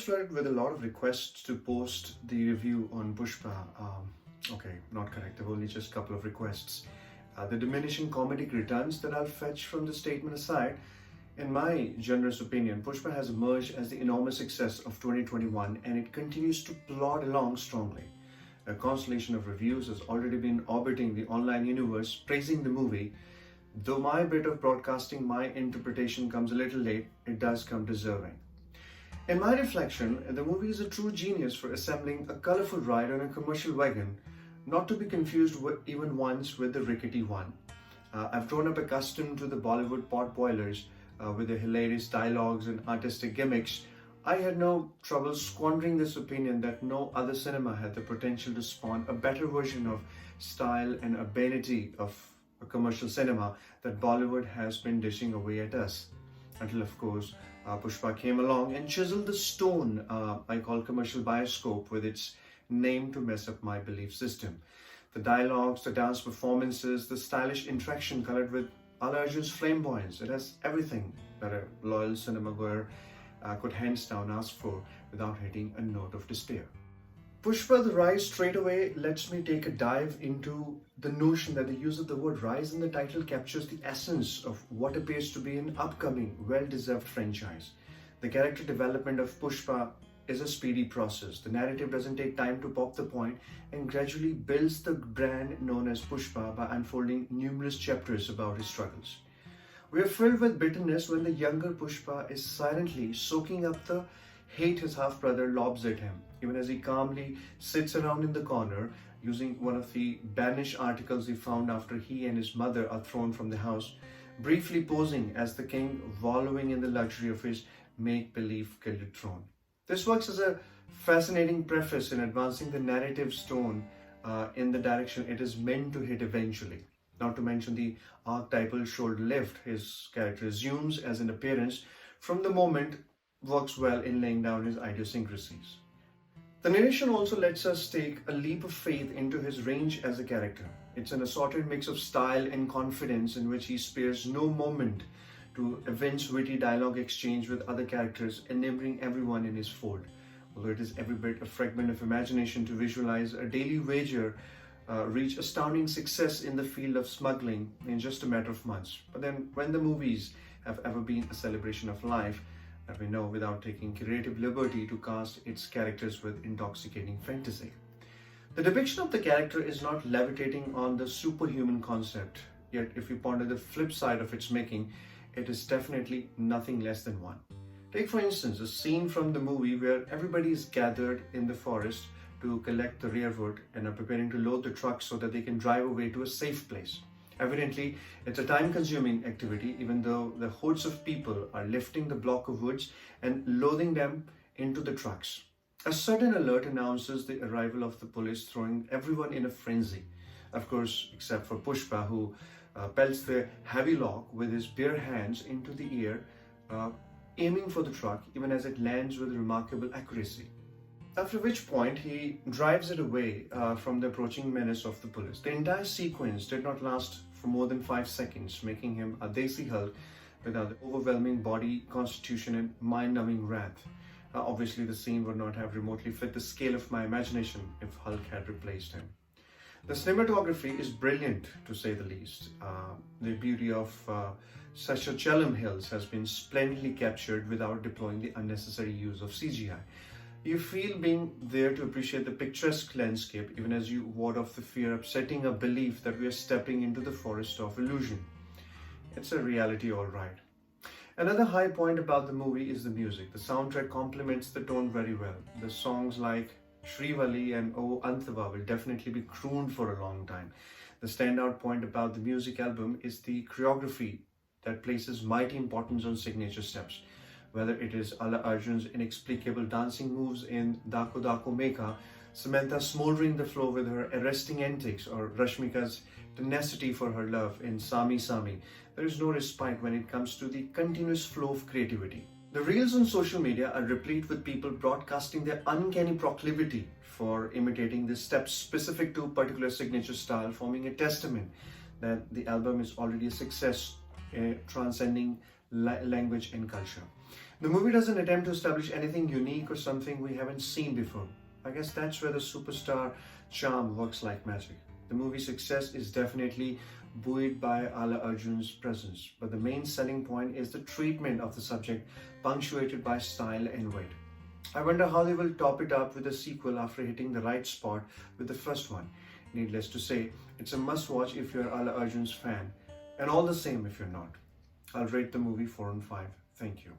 was flooded with a lot of requests to post the review on Pushpa. Okay, not correct. There were only just a couple of requests. The diminishing comedic returns that I'll fetch from the statement aside, in my generous opinion, Pushpa has emerged as the enormous success of 2021 and it continues to plod along strongly. A constellation of reviews has already been orbiting the online universe praising the movie. Though my bit of broadcasting, my interpretation comes a little late, it does come deserving. In my reflection, the movie is a true genius for assembling a colorful ride on a commercial wagon, not to be confused even once with the rickety one. I've grown up accustomed to the Bollywood pot boilers with their hilarious dialogues and artistic gimmicks. I had no trouble squandering this opinion that no other cinema had the potential to spawn a better version of style and urbanity of a commercial cinema that Bollywood has been dishing away at us. Until, of course, Pushpa came along and chiseled the stone I call commercial bioscope with its name to mess up my belief system. The dialogues, the dance performances, the stylish interaction colored with Arjun's flamboyance. It has everything that a loyal cinema goer could hands down ask for without hitting a note of despair. Pushpa The Rise straightaway lets me take a dive into the notion that the use of the word rise in the title captures the essence of what appears to be an upcoming, well-deserved franchise. The character development of Pushpa is a speedy process. The narrative doesn't take time to pop the point and gradually builds the brand known as Pushpa by unfolding numerous chapters about his struggles. We are filled with bitterness when the younger Pushpa is silently soaking up the hate his half-brother lobs at him, even as he calmly sits around in the corner using one of the banished articles he found after he and his mother are thrown from the house, briefly posing as the king wallowing in the luxury of his make-believe gilded throne. This works as a fascinating preface in advancing the narrative stone in the direction it is meant to hit eventually. Not to mention the archetypal shoulder lift his character assumes as an appearance from the moment works well in laying down his idiosyncrasies. The narration also lets us take a leap of faith into his range as a character. It's an assorted mix of style and confidence in which he spares no moment to evince witty dialogue exchange with other characters, enamoring everyone in his fold. Although it is every bit a fragment of imagination to visualize a daily wager reach astounding success in the field of smuggling in just a matter of months. But then when the movies have ever been a celebration of life, that we know without taking creative liberty to cast its characters with intoxicating fantasy. The depiction of the character is not levitating on the superhuman concept, yet if you ponder the flip side of its making, it is definitely nothing less than one. Take for instance a scene from the movie where everybody is gathered in the forest to collect the rearwood and are preparing to load the truck so that they can drive away to a safe place. Evidently, it's a time-consuming activity, even though the hordes of people are lifting the block of woods and loading them into the trucks. A sudden alert announces the arrival of the police, throwing everyone in a frenzy. Of course, except for Pushpa, who pelts the heavy log with his bare hands into the air, aiming for the truck even as it lands with remarkable accuracy. After which point, he drives it away from the approaching menace of the police. The entire sequence did not last for more than 5 seconds, making him a Desi Hulk without the overwhelming body constitution and mind-numbing wrath. Obviously, the scene would not have remotely fit the scale of my imagination if Hulk had replaced him. The cinematography is brilliant, to say the least. The beauty of Saschachalam Hills has been splendidly captured without deploying the unnecessary use of CGI. You feel being there to appreciate the picturesque landscape even as you ward off the fear upsetting a belief that we are stepping into the forest of illusion. It's a reality, all right. Another high point about the movie is the music. The soundtrack complements the tone very well. The songs like Shrivali and O Antava will definitely be crooned for a long time. The standout point about the music album is the choreography that places mighty importance on signature steps. Whether it is Arjun's inexplicable dancing moves in Dako Dako Meka, Samantha smoldering the floor with her arresting antics, or Rashmika's tenacity for her love in Sami Sami, there is no respite when it comes to the continuous flow of creativity. The reels on social media are replete with people broadcasting their uncanny proclivity for imitating the steps specific to a particular signature style, forming a testament that the album is already a success, transcending language and culture. The movie doesn't attempt to establish anything unique or something we haven't seen before. I guess that's where the superstar charm works like magic. The movie's success is definitely buoyed by Arjun's presence, but the main selling point is the treatment of the subject, punctuated by style and wit. I wonder how they will top it up with a sequel after hitting the right spot with the first one. Needless to say, it's a must-watch if you're Arjun's fan, and all the same if you're not. I'll rate the movie 4 and 5. Thank you.